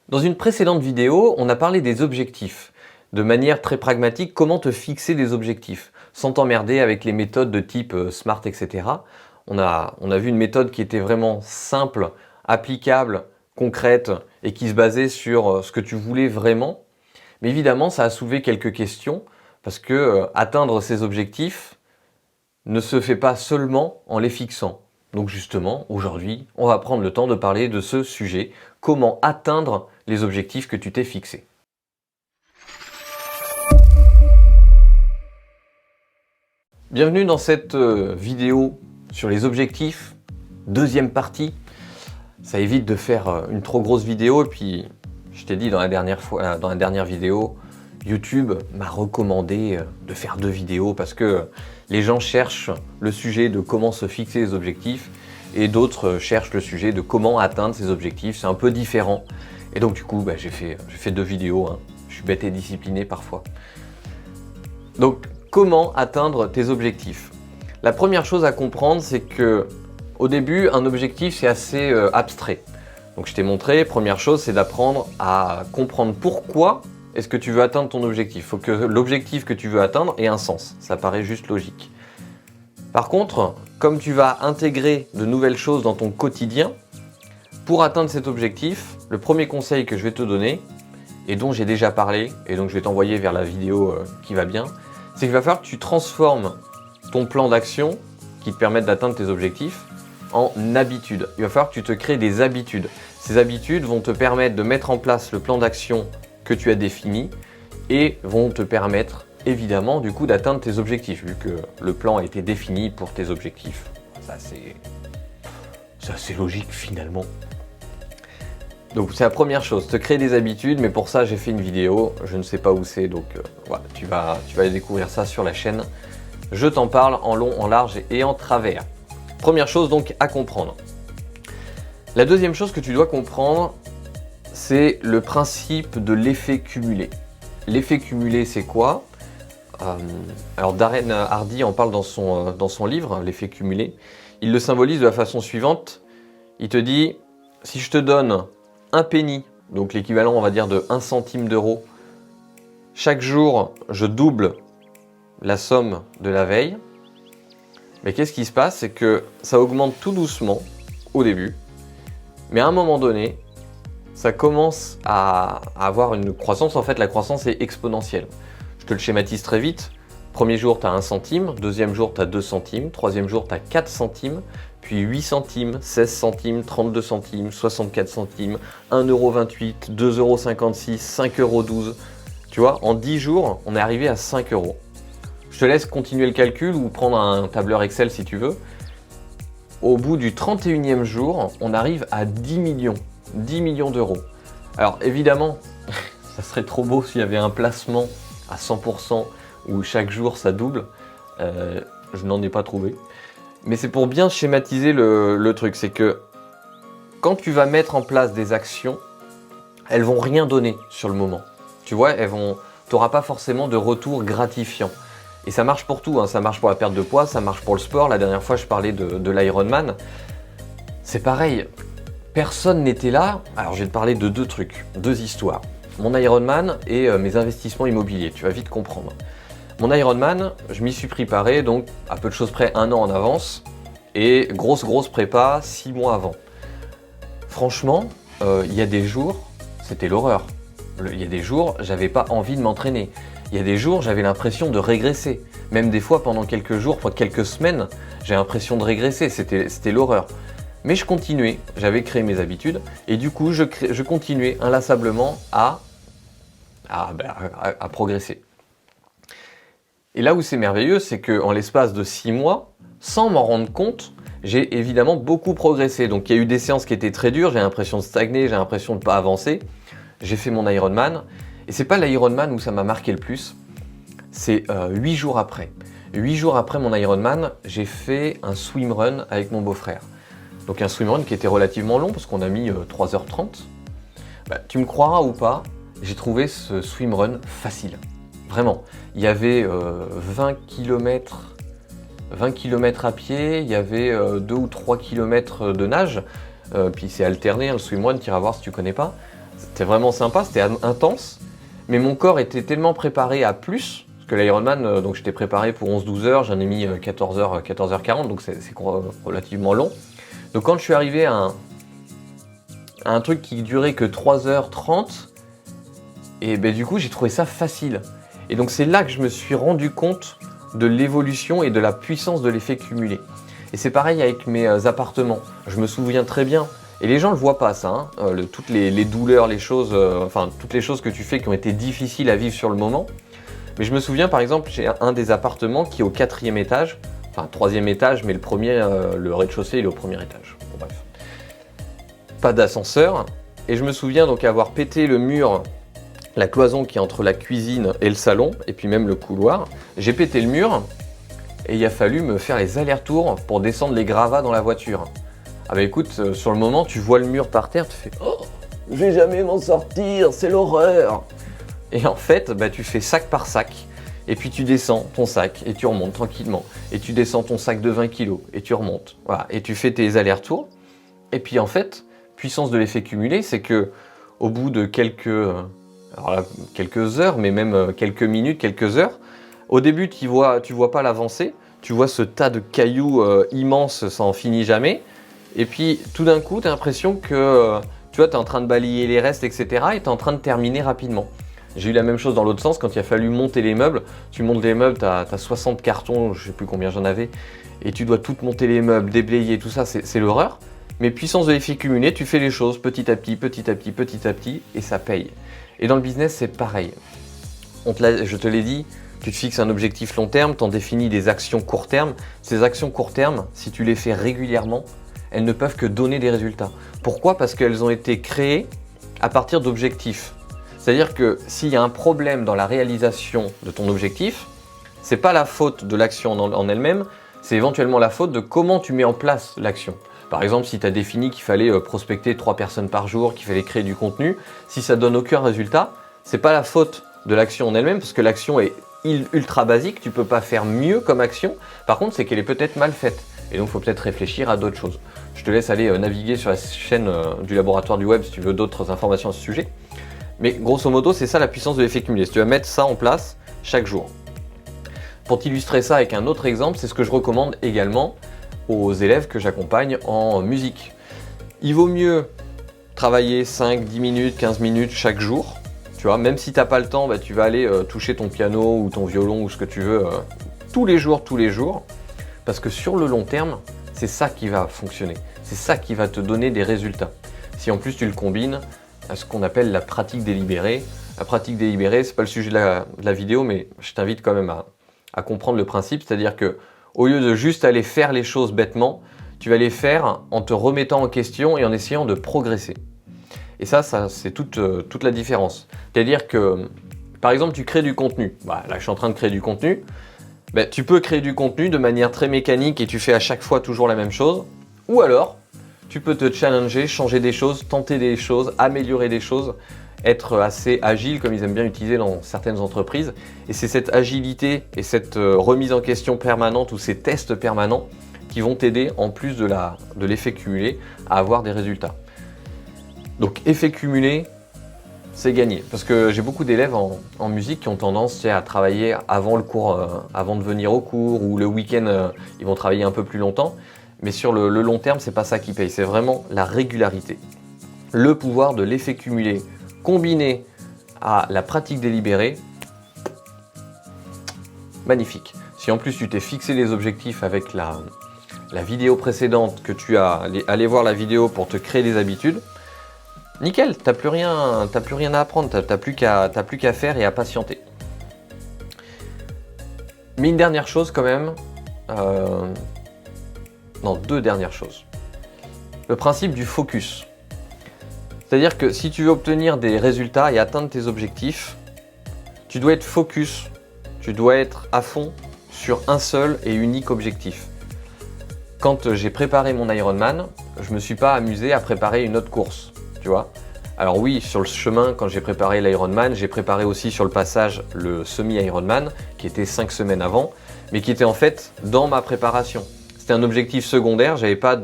Dans une précédente vidéo, on a parlé des objectifs. De manière très pragmatique, comment te fixer des objectifs, sans t'emmerder avec les méthodes de type SMART, etc. On a vu une méthode qui était vraiment simple, applicable, concrète, et qui se basait sur ce que tu voulais vraiment. Mais évidemment, ça a soulevé quelques questions, parce que atteindre ces objectifs ne se fait pas seulement en les fixant. Donc justement, aujourd'hui, on va prendre le temps de parler de ce sujet, comment atteindre les objectifs que tu t'es fixés. Bienvenue dans cette vidéo sur les objectifs, deuxième partie. Ça évite de faire une trop grosse vidéo, et puis je t'ai dit dans la dernière vidéo, YouTube m'a recommandé de faire 2 vidéos parce que les gens cherchent le sujet de comment se fixer les objectifs et d'autres cherchent le sujet de comment atteindre ces objectifs. C'est un peu différent. Et donc du coup, j'ai fait 2 vidéos. Je suis bête et discipliné parfois. Donc, comment atteindre tes objectifs? La première chose à comprendre, c'est que au début, un objectif, c'est assez abstrait. Donc je t'ai montré, première chose, c'est d'apprendre à comprendre pourquoi est-ce que tu veux atteindre ton objectif. Il faut que l'objectif que tu veux atteindre ait un sens. Ça paraît juste logique. Par contre, comme tu vas intégrer de nouvelles choses dans ton quotidien, pour atteindre cet objectif, le premier conseil que je vais te donner, et dont j'ai déjà parlé, et donc je vais t'envoyer vers la vidéo qui va bien, c'est qu'il va falloir que tu transformes ton plan d'action qui te permette d'atteindre tes objectifs en habitudes. Il va falloir que tu te crées des habitudes. Ces habitudes vont te permettre de mettre en place le plan d'action que tu as défini et vont te permettre évidemment du coup d'atteindre tes objectifs vu que le plan a été défini pour tes objectifs. Ça c'est assez logique finalement. Donc c'est la première chose, te créer des habitudes, mais pour ça j'ai fait une vidéo, je ne sais pas où c'est, donc voilà, tu vas découvrir ça sur la chaîne. Je t'en parle en long, en large et en travers. Première chose donc à comprendre. La deuxième chose que tu dois comprendre, c'est le principe de l'effet cumulé. L'effet cumulé, c'est quoi? Alors Darren Hardy en parle dans son livre, l'effet cumulé. Il le symbolise de la façon suivante. Il te dit, si je te donne un penny, donc l'équivalent on va dire de 1 centime d'euro, chaque jour je double la somme de la veille, mais qu'est-ce qui se passe? C'est que ça augmente tout doucement au début, mais à un moment donné, ça commence à avoir une croissance. En fait, la croissance est exponentielle. Je te le schématise très vite. Premier jour, tu as 1 centime. Deuxième jour, tu as 2 centimes. Troisième jour, tu as 4 centimes. Puis 8 centimes, 16 centimes, 32 centimes, 64 centimes, 1,28 €, 2,56 €, 5,12 €. Tu vois, en 10 jours, on est arrivé à 5 €. Je te laisse continuer le calcul ou prendre un tableur Excel si tu veux. Au bout du 31e jour, on arrive à 10 millions d'euros. Alors évidemment, ça serait trop beau s'il y avait un placement à 100% où chaque jour ça double. Je n'en ai pas trouvé. Mais c'est pour bien schématiser le truc. C'est que quand tu vas mettre en place des actions, elles vont rien donner sur le moment. Tu vois, tu n'auras pas forcément de retour gratifiant. Et ça marche pour tout, ça marche pour la perte de poids, ça marche pour le sport. La dernière fois, je parlais de l'Ironman. C'est pareil. Personne n'était là. Alors, je vais te parler de 2 trucs, 2 histoires. Mon Ironman et mes investissements immobiliers. Tu vas vite comprendre. Mon Ironman, je m'y suis préparé, donc à peu de choses près 1 an en avance. Et grosse prépa 6 mois avant. Franchement, il y a des jours, c'était l'horreur. Il y a des jours, j'avais pas envie de m'entraîner. Il y a des jours, j'avais l'impression de régresser. Même des fois, pendant quelques jours, pendant quelques semaines, j'ai l'impression de régresser. C'était l'horreur. Mais je continuais, j'avais créé mes habitudes et du coup je continuais inlassablement à progresser. Et là où c'est merveilleux, c'est qu'en l'espace de 6 mois, sans m'en rendre compte, j'ai évidemment beaucoup progressé. Donc il y a eu des séances qui étaient très dures, j'ai l'impression de stagner, j'ai l'impression de ne pas avancer. J'ai fait mon Ironman et c'est pas l'Ironman où ça m'a marqué le plus, c'est 8 jours après. 8 jours après mon Ironman, j'ai fait un swimrun avec mon beau-frère. Donc un swimrun qui était relativement long parce qu'on a mis 3h30. Tu me croiras ou pas, j'ai trouvé ce swimrun facile. Vraiment. Il y avait 20 km à pied, il y avait 2 ou 3 km de nage. Puis c'est alterné, le swimrun, tu iras voir si tu connais pas. C'était vraiment sympa, c'était intense, mais mon corps était tellement préparé à plus, parce que l'Ironman, donc j'étais préparé pour 11-12 heures, j'en ai mis 14 heures, 14h40, donc c'est relativement long. Donc quand je suis arrivé à un truc qui durait que 3h30, et ben du coup j'ai trouvé ça facile. Et donc c'est là que je me suis rendu compte de l'évolution et de la puissance de l'effet cumulé. Et c'est pareil avec mes appartements, je me souviens très bien. Et les gens ne le voient pas ça, hein, toutes les douleurs, les choses, enfin toutes les choses que tu fais qui ont été difficiles à vivre sur le moment. Mais je me souviens par exemple, j'ai un des appartements qui est au 4e étage, enfin 3e étage, mais le premier, le rez-de-chaussée il est au 1er étage. Bon, bref. Pas d'ascenseur. Et je me souviens donc avoir pété le mur, la cloison qui est entre la cuisine et le salon, et puis même le couloir. J'ai pété le mur et il a fallu me faire les allers-retours pour descendre les gravats dans la voiture. Ah bah écoute, sur le moment, tu vois le mur par terre, tu fais « Oh, je vais jamais m'en sortir, c'est l'horreur !» Et en fait, bah, tu fais sac par sac, et puis tu descends ton sac, et tu remontes tranquillement. Et tu descends ton sac de 20 kg, et tu remontes. Voilà, et tu fais tes allers-retours. Et puis en fait, puissance de l'effet cumulé, c'est que au bout de quelques heures, mais même quelques minutes, quelques heures, au début, tu vois pas l'avancée, tu vois ce tas de cailloux immenses, ça en finit jamais. Et puis tout d'un coup, tu as l'impression que tu es en train de balayer les restes, etc. et tu es en train de terminer rapidement. J'ai eu la même chose dans l'autre sens quand il a fallu monter les meubles. Tu montes les meubles, tu as 60 cartons, je ne sais plus combien j'en avais, et tu dois tout monter les meubles, déblayer, tout ça, c'est l'horreur. Mais puissance de l'effet cumulé, tu fais les choses petit à petit, petit à petit, petit à petit, et ça paye. Et dans le business, c'est pareil. Je te l'ai dit, tu te fixes un objectif long terme, tu en définis des actions court terme. Ces actions court terme, si tu les fais régulièrement, elles ne peuvent que donner des résultats. Pourquoi ? Parce qu'elles ont été créées à partir d'objectifs. C'est-à-dire que s'il y a un problème dans la réalisation de ton objectif, ce n'est pas la faute de l'action en elle-même, c'est éventuellement la faute de comment tu mets en place l'action. Par exemple, si tu as défini qu'il fallait prospecter 3 personnes par jour, qu'il fallait créer du contenu, si ça ne donne aucun résultat, ce n'est pas la faute de l'action en elle-même, parce que l'action est ultra basique, tu ne peux pas faire mieux comme action. Par contre, c'est qu'elle est peut-être mal faite. Et donc, il faut peut-être réfléchir à d'autres choses. Je te laisse aller naviguer sur la chaîne du laboratoire du web si tu veux d'autres informations à ce sujet. Mais grosso modo, c'est ça la puissance de l'effet cumulé. Si tu vas mettre ça en place chaque jour. Pour t'illustrer ça avec un autre exemple, c'est ce que je recommande également aux élèves que j'accompagne en musique. Il vaut mieux travailler 5, 10 minutes, 15 minutes chaque jour. Tu vois, même si tu n'as pas le temps, bah, tu vas aller toucher ton piano ou ton violon ou ce que tu veux tous les jours. Parce que sur le long terme, c'est ça qui va fonctionner. C'est ça qui va te donner des résultats. Si en plus tu le combines à ce qu'on appelle la pratique délibérée. La pratique délibérée, ce n'est pas le sujet de la vidéo, mais je t'invite quand même à comprendre le principe. C'est-à-dire que au lieu de juste aller faire les choses bêtement, tu vas les faire en te remettant en question et en essayant de progresser. Et ça c'est toute la différence. C'est-à-dire que, par exemple, tu crées du contenu. Bah, là, je suis en train de créer du contenu. Ben, tu peux créer du contenu de manière très mécanique et tu fais à chaque fois toujours la même chose. Ou alors, tu peux te challenger, changer des choses, tenter des choses, améliorer des choses, être assez agile comme ils aiment bien utiliser dans certaines entreprises. Et c'est cette agilité et cette remise en question permanente ou ces tests permanents qui vont t'aider, en plus de l'effet cumulé, à avoir des résultats. Donc, effet cumulé, c'est gagné. Parce que j'ai beaucoup d'élèves en musique qui ont tendance à travailler avant le cours, avant de venir au cours, ou le week-end, ils vont travailler un peu plus longtemps. Mais sur le long terme, c'est pas ça qui paye, c'est vraiment la régularité. Le pouvoir de l'effet cumulé combiné à la pratique délibérée, magnifique. Si en plus tu t'es fixé les objectifs avec la vidéo précédente, que tu as allé voir la vidéo pour te créer des habitudes, nickel, t'as plus rien à apprendre, t'as plus qu'à faire et à patienter. Mais une dernière chose quand même, deux dernières choses. Le principe du focus. C'est-à-dire que si tu veux obtenir des résultats et atteindre tes objectifs, tu dois être focus, tu dois être à fond sur un seul et unique objectif. Quand j'ai préparé mon Ironman, je ne me suis pas amusé à préparer une autre course. Tu vois ? Alors oui, sur le chemin, quand j'ai préparé l'Ironman, j'ai préparé aussi sur le passage le semi-Ironman, qui était 5 semaines avant, mais qui était en fait dans ma préparation. C'était un objectif secondaire, j'avais pas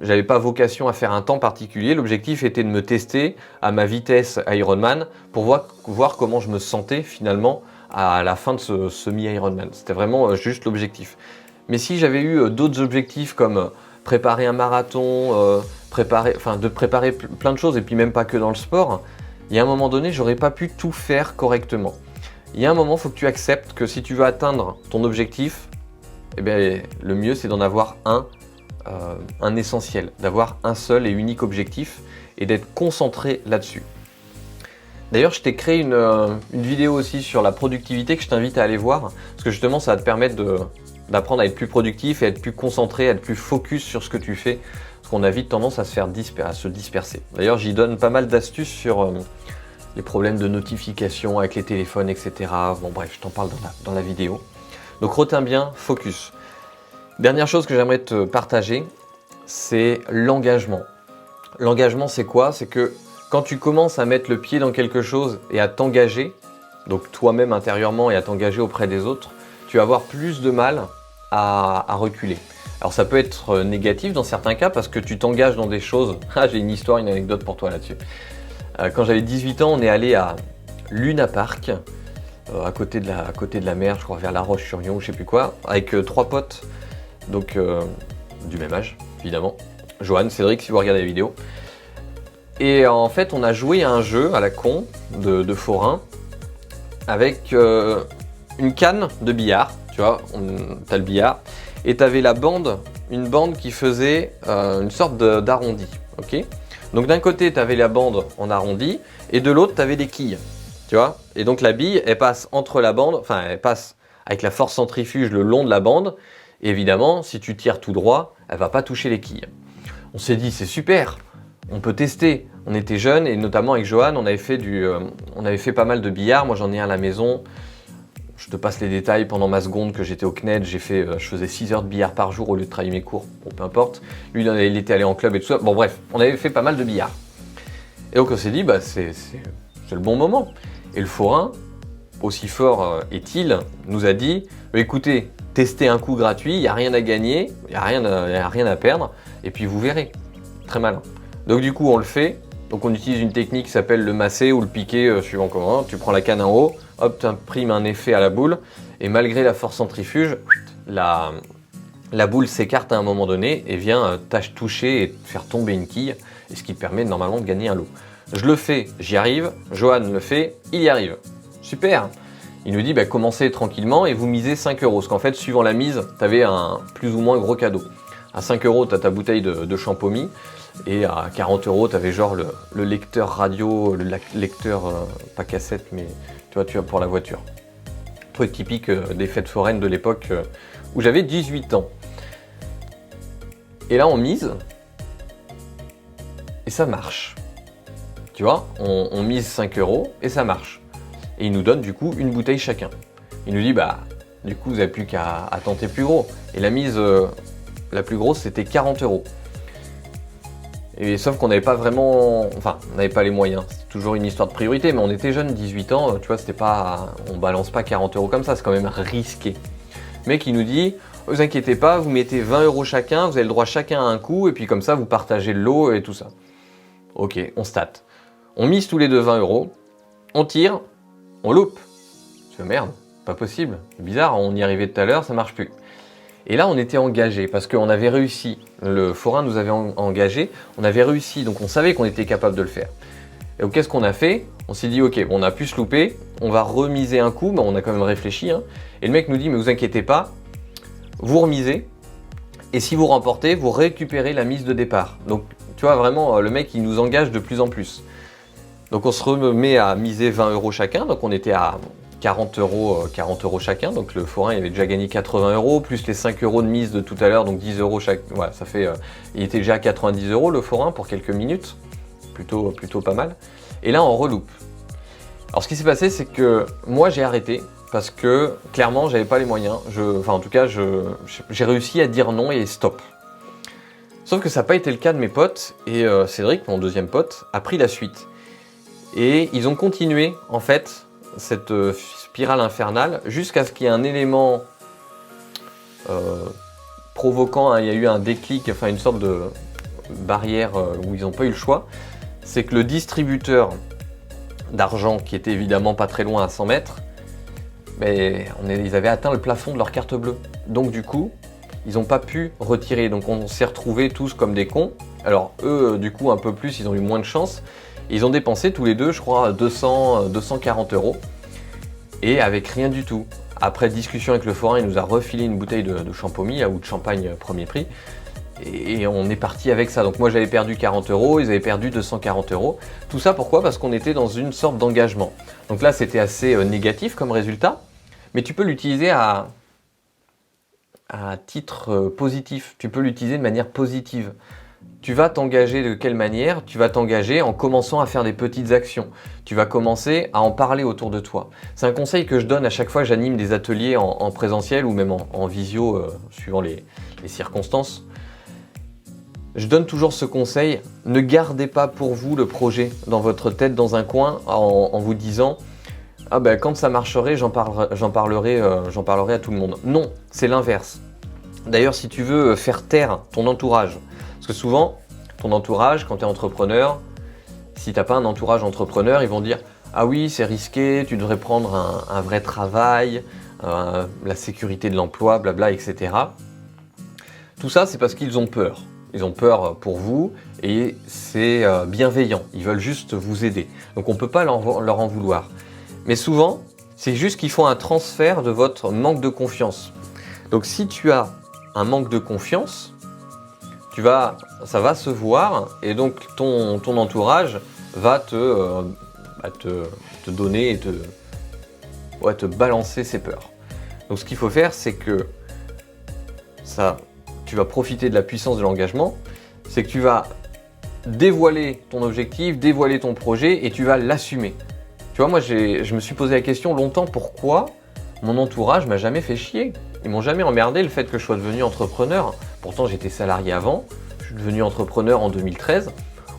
j'avais pas vocation à faire un temps particulier. L'objectif était de me tester à ma vitesse Ironman pour voir comment je me sentais finalement à la fin de ce semi-Ironman. C'était vraiment juste l'objectif. Mais si j'avais eu d'autres objectifs comme préparer un marathon, de préparer plein de choses, et puis même pas que dans le sport, il y a un moment donné, j'aurais pas pu tout faire correctement. Il y a un moment, il faut que tu acceptes que si tu veux atteindre ton objectif, eh bien, le mieux c'est d'en avoir un essentiel, d'avoir un seul et unique objectif et d'être concentré là-dessus. D'ailleurs, je t'ai créé une vidéo aussi sur la productivité que je t'invite à aller voir, parce que justement ça va te permettre d'apprendre à être plus productif et à être plus concentré, à être plus focus sur ce que tu fais, parce qu'on a vite tendance à se disperser. D'ailleurs, j'y donne pas mal d'astuces sur les problèmes de notification avec les téléphones, etc. Bon bref, je t'en parle dans la vidéo. Donc retiens bien, focus. Dernière chose que j'aimerais te partager, c'est l'engagement. L'engagement, c'est quoi? C'est que quand tu commences à mettre le pied dans quelque chose et à t'engager, donc toi-même intérieurement et à t'engager auprès des autres, tu vas avoir plus de mal à reculer. Alors ça peut être négatif dans certains cas parce que tu t'engages dans des choses. Ah, j'ai une anecdote pour toi là-dessus. Quand j'avais 18 ans, on est allé à Luna Park, à côté de la mer, je crois vers La Roche-sur-Yon, je sais plus quoi, avec 3 potes, donc du même âge, évidemment. Johan, Cédric, si vous regardez la vidéo. Et en fait, on a joué à un jeu à la con de forain avec une canne de billard, tu vois, t'as le billard, et t'avais une bande qui faisait une sorte d'arrondi, ok? Donc d'un côté, t'avais la bande en arrondi, et de l'autre, t'avais des quilles, tu vois? Et donc la bille, elle passe entre la bande, enfin, elle passe avec la force centrifuge le long de la bande, et évidemment, si tu tires tout droit, elle va pas toucher les quilles. On s'est dit, c'est super, on peut tester. On était jeunes, et notamment avec Johan, on avait fait pas mal de billard. Moi, j'en ai un à la maison. Je te passe les détails. Pendant ma seconde que j'étais au CNED, je faisais 6 heures de billard par jour au lieu de travailler mes cours. Bon, peu importe. Lui, il était allé en club et tout ça. Bon, bref, on avait fait pas mal de billard. Et donc, on s'est dit, bah, c'est le bon moment. Et le forain, aussi fort est-il, nous a dit, écoutez, testez un coup gratuit, il n'y a rien à gagner, il n'y a rien à perdre, et puis vous verrez. Très malin. Donc, du coup, on le fait. Donc on utilise une technique qui s'appelle le masser ou le piquer, suivant comment. Tu prends la canne en haut, hop, tu imprimes un effet à la boule, et malgré la force centrifuge, la boule s'écarte à un moment donné et vient toucher et faire tomber une quille, et ce qui te permet normalement de gagner un lot. Je le fais, j'y arrive, Johan le fait, il y arrive. Super! Il nous dit bah, commencez tranquillement et vous misez 5 €, parce qu'en fait, suivant la mise, tu avais un plus ou moins gros cadeau. À 5 €, tu as ta bouteille de Champomy. Et à 40 €, tu avais genre le lecteur radio, le lecteur, pas cassette, mais tu vois pour la voiture. Truc typique des fêtes foraines de l'époque où j'avais 18 ans. Et là, on mise, et ça marche. Tu vois, on mise 5 € et ça marche. Et il nous donne du coup une bouteille chacun. Il nous dit, bah, du coup, vous n'avez plus qu'à tenter plus gros. Et la mise la plus grosse, c'était 40 €. Et sauf qu'on n'avait pas vraiment, enfin, on n'avait pas les moyens. C'est toujours une histoire de priorité, mais on était jeunes, 18 ans, tu vois, on balance pas 40 € comme ça, c'est quand même risqué. Le mec, il nous dit, vous inquiétez pas, vous mettez 20 € chacun, vous avez le droit chacun à un coup, et puis comme ça, vous partagez le lot et tout ça. Ok, on state. On mise tous les deux 20 €, on tire, on loupe. Je fais merde, pas possible, c'est bizarre, on y arrivait tout à l'heure, ça marche plus. Et là, on était engagé parce qu'on avait réussi. Le forain nous avait engagé. On avait réussi, donc on savait qu'on était capable de le faire. Et donc, qu'est-ce qu'on a fait? On s'est dit, ok, on a pu se louper. On va remiser un coup, mais on a quand même réfléchi. Hein. Et le mec nous dit, mais vous inquiétez pas, vous remisez. Et si vous remportez, vous récupérez la mise de départ. Donc, tu vois, vraiment, le mec, il nous engage de plus en plus. Donc, on se remet à miser 20 € chacun. Donc, on était à 40 € chacun, donc le forain il avait déjà gagné 80 €, plus les 5 € de mise de tout à l'heure, donc 10 € chaque, voilà, ça fait, il était déjà à 90 € le forain pour quelques minutes, plutôt pas mal, et là on reloupe. Alors ce qui s'est passé c'est que moi j'ai arrêté, parce que clairement j'avais pas les moyens, en tout cas j'ai réussi à dire non et stop. Sauf que ça n'a pas été le cas de mes potes, et Cédric, mon deuxième pote, a pris la suite. Et ils ont continué en fait cette spirale infernale jusqu'à ce qu'il y ait un élément provoquant, hein, il y a eu un déclic, enfin une sorte barrière où ils n'ont pas eu le choix, c'est que le distributeur d'argent, qui était évidemment pas très loin à 100 mètres, mais ils avaient atteint le plafond de leur carte bleue. Donc du coup, ils n'ont pas pu retirer. Donc on s'est retrouvés tous comme des cons. Alors eux, du coup, un peu plus, ils ont eu moins de chance. Ils ont dépensé tous les deux, je crois, 240 €. Et avec rien du tout. Après discussion avec le forain, il nous a refilé une bouteille de champomy ou de champagne premier prix. Et on est parti avec ça. Donc moi j'avais perdu 40 €, ils avaient perdu 240 €. Tout ça pourquoi? Parce qu'on était dans une sorte d'engagement. Donc là c'était assez négatif comme résultat, mais tu peux l'utiliser à titre positif. Tu peux l'utiliser de manière positive. Tu vas t'engager de quelle manière? Tu vas t'engager en commençant à faire des petites actions. Tu vas commencer à en parler autour de toi. C'est un conseil que je donne à chaque fois que j'anime des ateliers en présentiel ou même en visio, suivant les circonstances. Je donne toujours ce conseil, ne gardez pas pour vous le projet dans votre tête, dans un coin, en vous disant « Ah ben quand ça marcherait, j'en parlerai à tout le monde ». Non, c'est l'inverse. D'ailleurs, si tu veux faire taire ton entourage, parce que souvent, ton entourage, quand tu es entrepreneur, si tu n'as pas un entourage entrepreneur, ils vont dire « Ah oui, c'est risqué, tu devrais prendre un vrai travail, la sécurité de l'emploi, blabla, etc. » Tout ça, c'est parce qu'ils ont peur. Ils ont peur pour vous et c'est bienveillant. Ils veulent juste vous aider. Donc on ne peut pas leur en vouloir. Mais souvent, c'est juste qu'ils font un transfert de votre manque de confiance. Donc si tu as un manque de confiance, ça va se voir et donc ton entourage va te donner et te balancer ses peurs. Donc ce qu'il faut faire, c'est que tu vas profiter de la puissance de l'engagement, c'est que tu vas dévoiler ton objectif, dévoiler ton projet et tu vas l'assumer. Tu vois, moi je me suis posé la question longtemps, pourquoi mon entourage m'a jamais fait chier? Ils m'ont jamais emmerdé le fait que je sois devenu entrepreneur. Pourtant j'étais salarié avant, je suis devenu entrepreneur en 2013,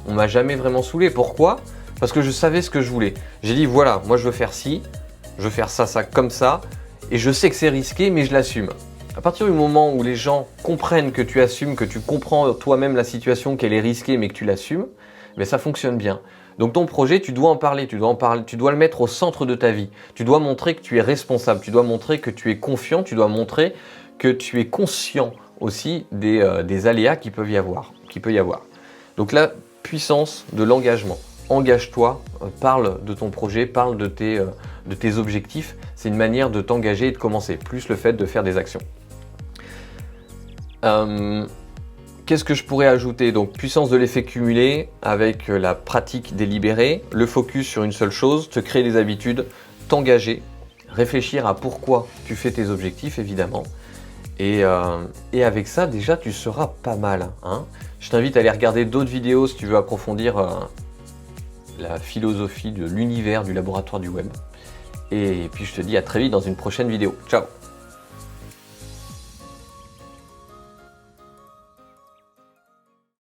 on m'a jamais vraiment saoulé. Pourquoi? Parce que je savais ce que je voulais. J'ai dit voilà, moi je veux faire ci, je veux faire ça comme ça, et je sais que c'est risqué mais je l'assume. À partir du moment où les gens comprennent que tu assumes, que tu comprends toi-même la situation, qu'elle est risquée mais que tu l'assumes, ben ça fonctionne bien. Donc ton projet, tu dois en parler, tu dois le mettre au centre de ta vie. Tu dois montrer que tu es responsable, tu dois montrer que tu es confiant, tu dois montrer que tu es conscient aussi des aléas qu'il peut y avoir. Donc la puissance de l'engagement. Engage-toi, parle de ton projet, parle de tes objectifs. C'est une manière de t'engager et de commencer, plus le fait de faire des actions. Qu'est-ce que je pourrais ajouter? Donc puissance de l'effet cumulé avec la pratique délibérée, le focus sur une seule chose, te créer des habitudes, t'engager, réfléchir à pourquoi tu fais tes objectifs évidemment. Et avec ça déjà tu seras pas mal. Hein. Je t'invite à aller regarder d'autres vidéos si tu veux approfondir la philosophie de l'univers du laboratoire du web. Et puis je te dis à très vite dans une prochaine vidéo. Ciao!